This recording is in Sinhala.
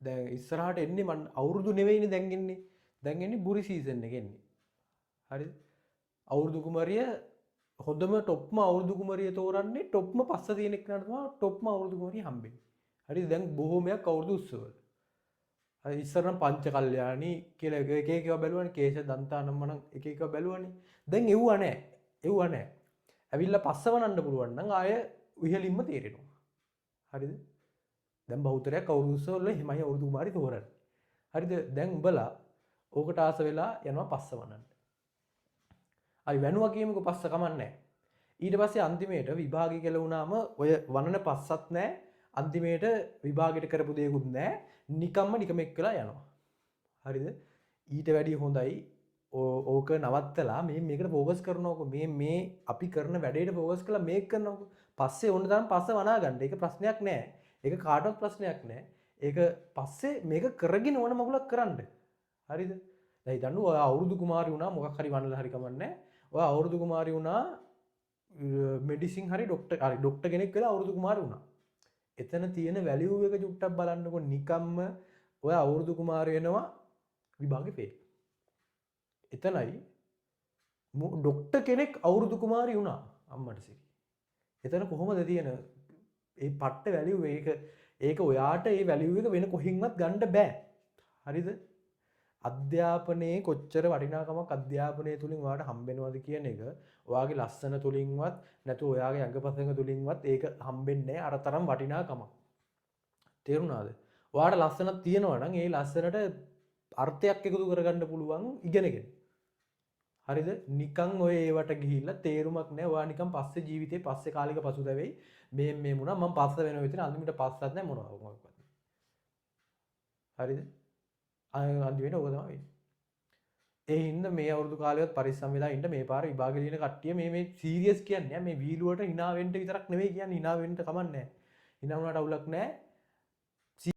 දැන් ඉස්සරහට එන්නේ මන් අවුරුදු නෙවෙයිනේ දැන් එන්නේ. දැන් එන්නේ බුරි සීසන් එක එන්නේ. හරිද? අවුරුදු කුමරිය හොඳම টොප්ම අවුරුදු කුමරිය තෝරන්නේ টොප්ම පස්ස තියෙන එක්කනට තමයි টොප්ම අවුරුදු කුමරිය හම්බෙන්නේ. හරිද? දැන් බොහෝමයක් අවුරුදු උත්සවවල. හරි ඉස්සර නම් පංච කල්යාණි කියලා එක එක ඒවා බැලුවානේ. කේශ දන්තානම්ම නම් එක එක ඒවා බැලුවානේ. දැන් එව්ව නැහැ. එව්ව නැහැ. ඇවිල්ලා පස්සවනන්න පුළුවන් නම් ආය ඉහළින්ම තේරෙනවා. හරිද? දැන් බහුතරයක් අවුරුදු උත්සවවල හිමයි අවුරුදු කුමාරි තෝරන්නේ. හරිද? දැන් උඹලා ඕකට ආස වෙලා යනවා පස්සවනන්න. හරි වැනුවා කියමුකෝ පස්ස කමන්නේ. ඊට පස්සේ අන්තිමේට විභාගය කියලා වුණාම ඔය වනන පස්සත් නැහැ. අන්තිමේට විභාගයට කරපු දේකුත් නැහැ. නිකම්ම නිකමෙක් වෙලා යනවා. හරිද? ඊට වැඩිය හොඳයි ඕක නවත්තලා මේකට ෆෝකස් කරනවකො මේ අපි කරන වැඩේට ෆෝකස් කරලා මේක කරනවකො. පස්සේ ඕන තරම් පස්ස වනා ගන්න. ඒක ප්‍රශ්නයක් නෑ. ඒක කාටවත් ප්‍රශ්නයක් නෑ. ඒක පස්සේ මේක කරගෙන ඕන මගුලක් කරන්න. හරිද? දැන් හිතන්න ඔය අවුරුදු කුමාරි වුණා මොකක් හරි වන්නලා හරි කමන්නේ. ඔය අවුරුදු කුමාරි වුණා මෙඩිසින් හරි ඩොක්ටර් කෙනෙක් වෙලා අවුරුදු කුමාරි වුණා. එතන තියෙන වැලියු එක චුට්ටක් බලන්නකො නිකම්ම ඔය අවුරුදු කුමාරය වෙනවා විභාගේ ෆේල්. එතනයි ඩොක්ටර් කෙනෙක් අවුරුදු කුමාරි වුණා අම්මට සිරි. එතන කොහොමද තියෙන ඒ පට්ට වැලියු ඒක ඔයාට ඒ වැලියු එක වෙන කොහින්වත් ගන්න බෑ. හරිද? අධ්‍යාපනයේ කොච්චර වටිනාකමක් අධ්‍යාපනය තුලින් ඔයාට හම්බෙනවද කියන එක ඔයාගේ ලස්සන තුලින්වත් නැතු ඔයාගේ අංගපසංග තුලින්වත් ඒක හම්බෙන්නේ නැහැ අර තරම් වටිනාකමක්. තේරුණාද? ඔයාට ලස්සනක් තියෙනවා නම් ඒ ලස්සනට අර්ථයක් එකතු කරගන්න පුළුවන් ඉගෙනගෙන. හරිද? නිකන් ඔය ඒවට ගිහිල්ලා තේරුමක් නැහැ. ඔයා නිකන් පස්සේ ජීවිතේ පස්සේ කාලෙක පසුතැවෙයි. මේ මුණා මම පස්ස වෙනවා විතර අන්තිමට පස්සත් නැහැ මොනවාක්වත්. හරිද? අන්තිමට ඕක තමයි වෙන්නේ. ඒ හින්දා මේ අවුරුදු කාලෙවත් පරිස්සම් වෙලා ඉන්න මේ පාර විභාගෙ ලියන කට්ටිය මේ සීරියස් කියන්නේ මේ වීලුවට hina වෙන්න විතරක් නෙවෙයි කියන්නේ hina වෙන්න කමක් නැහැ. hina වුණාට අවුලක් නැහැ.